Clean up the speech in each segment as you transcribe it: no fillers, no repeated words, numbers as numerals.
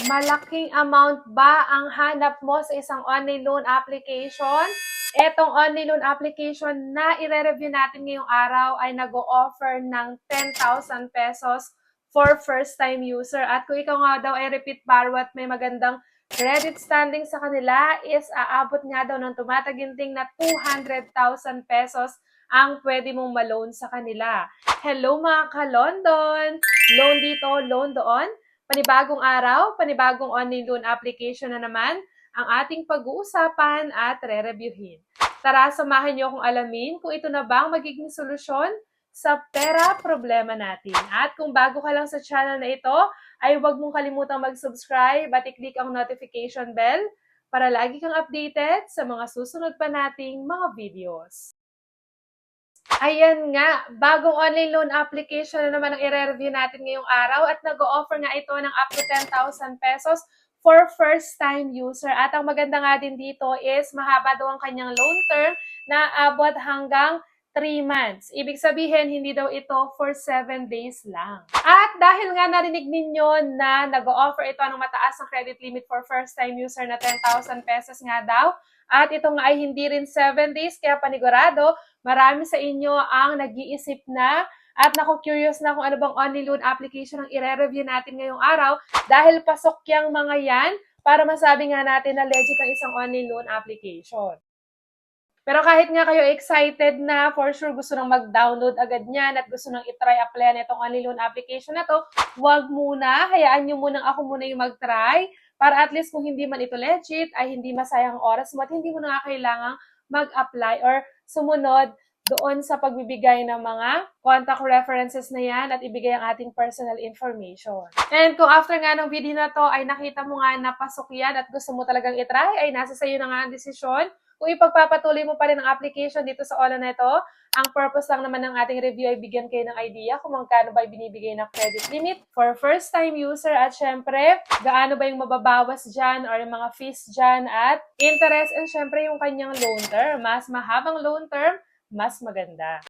Malaking amount ba ang hanap mo sa isang online loan application? Etong online loan application na i-review natin ngayong araw ay nag-o-offer ng 10,000 pesos for first-time user. At kung ikaw nga daw ay repeat borrower at may magandang credit standing sa kanila is aabot nga daw ng tumataginting na 200,000 pesos ang pwede mong ma-loan sa kanila. Hello mga ka-London! Loan dito, loan doon. Panibagong araw, panibagong online loan application na naman ang ating pag-uusapan at re-reviewin. Tara, samahan niyo akong alamin kung ito na ba ang magiging solusyon sa pera problema natin. At kung bago ka lang sa channel na ito, ay huwag mong kalimutang mag-subscribe at i-click ang notification bell para lagi kang updated sa mga susunod pa nating mga videos. Ayan nga, bagong online loan application na naman ang i-review natin ngayong araw at nag-o-offer nga ito ng up to 10,000 pesos for first-time user. At ang maganda nga din dito is mahaba daw ang kanyang loan term na abot hanggang 3 months. Ibig sabihin, hindi daw ito for 7 days lang. At dahil nga narinig ninyo na nag-o-offer ito ng mataas na credit limit for first-time user na 10,000 pesos nga daw, at ito nga ay hindi rin 7 days, kaya panigurado, marami sa inyo ang nag-iisip na at naku-curious na kung ano bang online loan application ang i-review natin ngayong araw dahil pasok yang mga yan para masabi nga natin na legit ang isang online loan application. Pero kahit nga kayo excited na, for sure gusto nang mag-download agad niyan at gusto nang i-try applyan itong online loan application na to, huwag muna, hayaan nyo munang ako muna yung mag-try para at least kung hindi man ito legit, ay hindi masayang oras mo at hindi mo na kailangang mag-apply or sumunod doon sa pagbibigay ng mga contact references na yan at ibigay ang ating personal information. And kung after nga ng video na to ay nakita mo nga na pasok yan at gusto mo talagang itry, ay nasa sayo na nga ang desisyon. Kung ipagpapatuloy mo pa rin ang application dito sa Ola na ito, ang purpose lang naman ng ating review ay bigyan kayo ng idea kung magkano ba binibigay na credit limit for first-time user at syempre, gaano ba yung mababawas dyan or yung mga fees dyan at interest and syempre yung kanyang loan term. Mas mahabang loan term, mas maganda.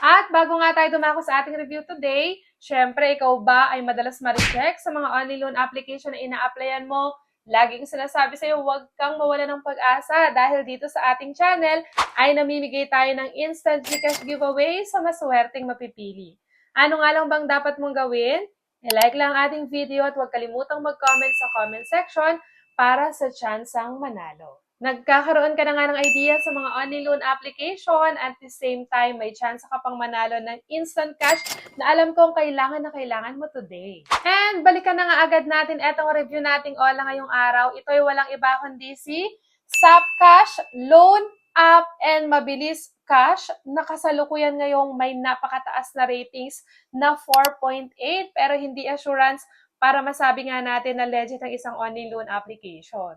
At bago nga tayo dumako sa ating review today, syempre ikaw ba ay madalas ma-reject sa mga online loan application na ina-applyan mo? Laging sinasabi sa'yo, huwag kang mawala ng pag-asa dahil dito sa ating channel ay namimigay tayo ng instant GCash giveaway sa maswerteng mapipili. Ano nga lang bang dapat mong gawin? I-like lang ang ating video at huwag kalimutang mag-comment sa comment section para sa tsansang manalo. Nagkakaroon ka na nga ng idea sa mga online loan application at the same time may chance ka pang manalo ng instant cash na alam kong kailangan na kailangan mo today. And balikan na nga agad natin etong review nating Ola ngayong araw. Ito ay walang iba kundi si Sapcash Loan App and Mabilis Cash. Nakasalukuyan ngayong may napakataas na ratings na 4.8 pero hindi assurance para masabi nga natin na legit ang isang online loan application.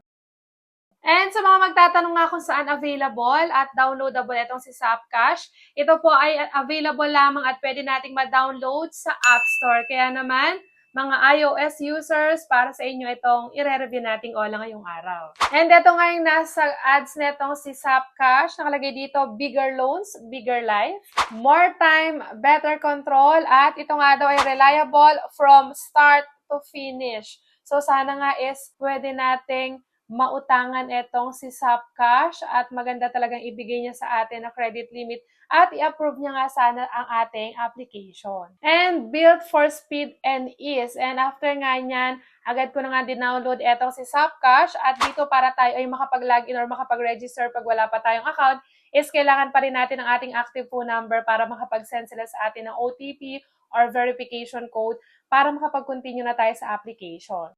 And sa mga magtatanong nga kung saan available at downloadable itong si Sapcash, ito po ay available lamang at pwede nating ma-download sa App Store. Kaya naman, mga iOS users, para sa inyo itong i-review nating Ola ngayong araw. And ito nga yung nasa ads netong si Sapcash. Nakalagay dito, bigger loans, bigger life, more time, better control, at ito nga daw ay reliable from start to finish. So sana nga is pwede nating mautangan etong si Sapcash at maganda talagang ibigay niya sa atin na credit limit at i-approve niya nga sana ang ating application. And built for speed and ease. And after nga niyan, agad ko na nga din-download etong si Sapcash at dito para tayo ay makapag-login or makapag-register pag wala pa tayong account is kailangan pa rin natin ang ating active phone number para makapag-send sila sa atin ng OTP or verification code para makapag-continue na tayo sa application.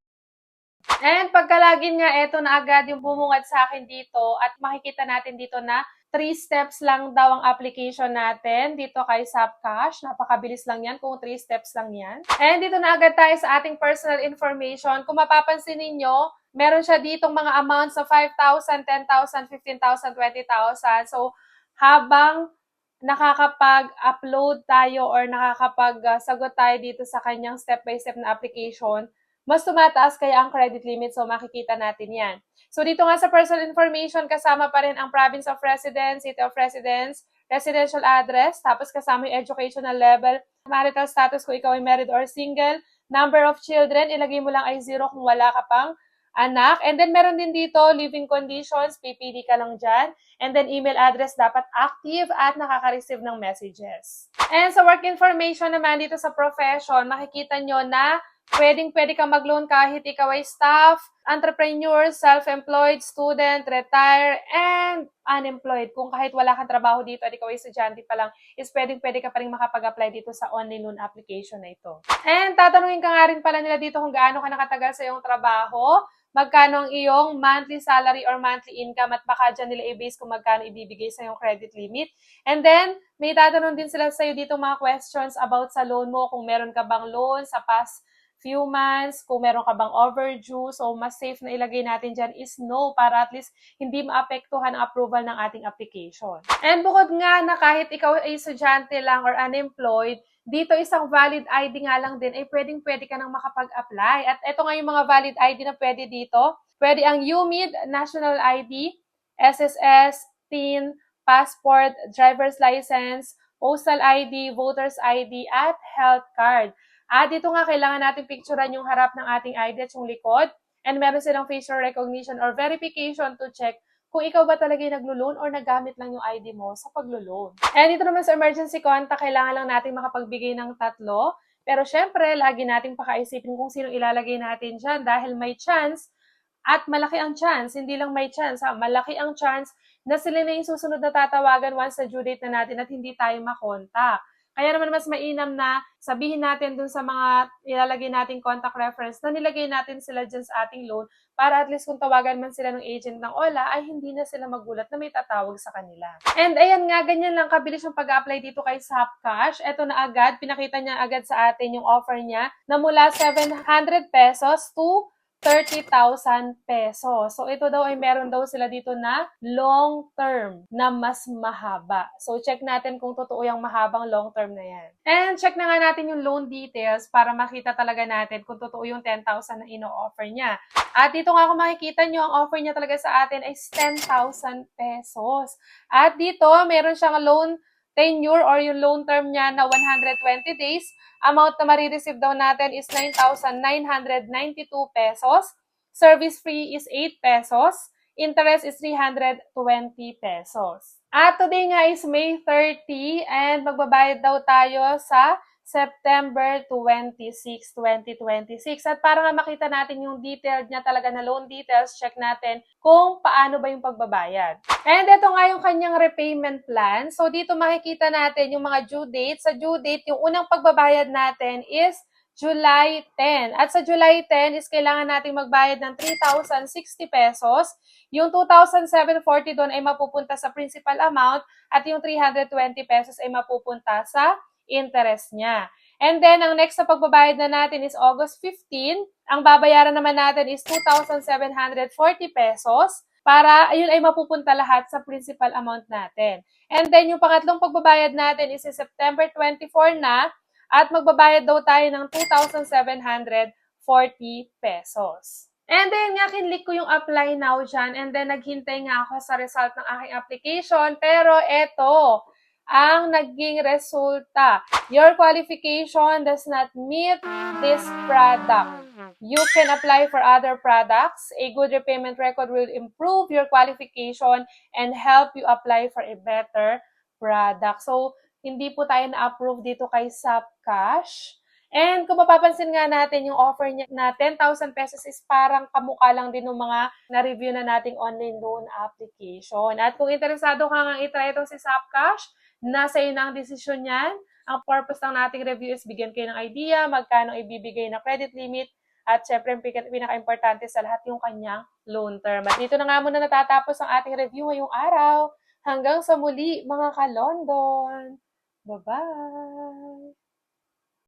And pagka-login nga, eto na agad yung bumungad sa akin dito at makikita natin dito na 3 steps lang daw ang application natin dito kay Sapcash. Napakabilis lang yan kung 3 steps lang yan. And dito na agad tayo sa ating personal information. Kung mapapansin ninyo, meron siya ditong mga amounts sa 5,000, 10,000, 15,000, 20,000. So, habang nakakapag-upload tayo or nakakapag-sagot tayo dito sa kanyang step-by-step na application, mas tumataas kaya ang credit limit. So, makikita natin yan. So, dito nga sa personal information, kasama pa rin ang province of residence, city of residence, residential address, tapos kasama yung educational level, marital status kung ikaw ay married or single, Number of children, ilagay mo lang ay 0 kung wala ka pang anak. And then meron din dito, living conditions, pipili ka lang dyan. And then email address dapat active at nakaka-receive ng messages. And sa work information naman dito sa profession, makikita nyo na pwede kang mag-loan kahit ikaw ay staff, entrepreneur, self-employed, student, retire, and unemployed. Kung kahit wala kang trabaho dito at ikaw ay estudyante pa lang, is pwede ka pa rin makapag-apply dito sa online loan application na ito. And tatanungin ka nga rin pala nila dito kung gaano ka nakatagal sa iyong trabaho, magkano ang iyong monthly salary or monthly income, at baka dyan nila i-base kung magkano ibibigay sa iyong credit limit. And then, may tatanong din sila sa iyo dito mga questions about sa loan mo, kung meron ka bang loan sa past few months, kung meron ka bang overdue. So, mas safe na ilagay natin dyan is no, para at least hindi maapektuhan ang approval ng ating application. And bukod nga na kahit ikaw ay estudyante lang or unemployed, dito isang valid ID nga lang din ay pwede ka nang makapag-apply. At ito nga yung mga valid ID na pwede dito. Pwede ang UMID, National ID, SSS, TIN, Passport, Driver's License, Postal ID, Voter's ID, at Health Card. Dito nga kailangan natin picturean yung harap ng ating ID at yung likod. And meron silang facial recognition or verification to check kung ikaw ba talaga yung naglo-loan or nagamit lang yung ID mo sa paglo-loan. And dito naman sa emergency contact, kailangan lang natin makapagbigay ng 3. Pero syempre, lagi nating pakaisipin kung sino ilalagay natin dyan dahil may chance at malaki ang chance. Hindi lang may chance, malaki ang chance na sila na yung susunod na tatawagan once sa due date na natin at hindi tayo makontak. Kaya naman mas mainam na sabihin natin dun sa mga ilalagay nating contact reference na nilagay natin sila dyan sa ating loan para at least kung tawagan man sila ng agent ng OLA ay hindi na sila magulat na may tatawag sa kanila. And ayan nga, ganyan lang kabilis yung pag-apply dito kay Sapcash. Ito na agad, pinakita niya agad sa atin yung offer niya na mula 700 pesos to 30,000 pesos. So, ito daw ay meron daw sila dito na long term na mas mahaba. So, check natin kung totoo yung mahabang long term na yan. And check na nga natin yung loan details para makita talaga natin kung totoo yung 10,000 na ino-offer niya. At dito nga kung makikita nyo, ang offer niya talaga sa atin ay 10,000 pesos. At dito, meron siyang loan tenure or yung loan term niya na 120 days. Amount na marireceive daw natin is 9,992 pesos. Service fee is 8 pesos. Interest is 320 pesos. At today nga is May 30 and magbabayad daw tayo sa September 26, 2026. At para nga makita natin yung detailed niya talaga na loan details, check natin kung paano ba yung pagbabayad. And ito nga yung kanyang repayment plan. So dito makikita natin yung mga due date. Sa due date, yung unang pagbabayad natin is July 10. At sa July 10 is kailangan nating magbayad ng 3,060 pesos. Yung 2,740 doon ay mapupunta sa principal amount at yung 320 pesos ay mapupunta sa interest niya. And then, ang next na pagbabayad na natin is August 15. Ang babayaran naman natin is 2,740 pesos para ayun ay mapupunta lahat sa principal amount natin. And then, yung pangatlong pagbabayad natin is September 24 na at magbabayad daw tayo ng 2,740 pesos. And then nga, kinlik ko yung apply now dyan and then naghintay nga ako sa result ng aking application. Pero eto, ang naging resulta. Your qualification does not meet this product. You can apply for other products. A good repayment record will improve your qualification and help you apply for a better product. So, hindi po tayo na-approve dito kay Sapcash. And kung mapapansin nga natin, yung offer niya na 10,000 pesos is parang kamukha lang din ng mga na-review na nating online loan application. At kung interesado ka nga itry ito si Sapcash, nasa iyo na ang desisyon niyan. Ang purpose ng nating review is bigyan kayo ng idea, magkano ibibigay na credit limit, at syempre, pinaka-importante sa lahat yung kanyang loan term. At dito na nga muna natatapos ang ating review ngayong araw. Hanggang sa muli, mga ka-London! Bye-bye!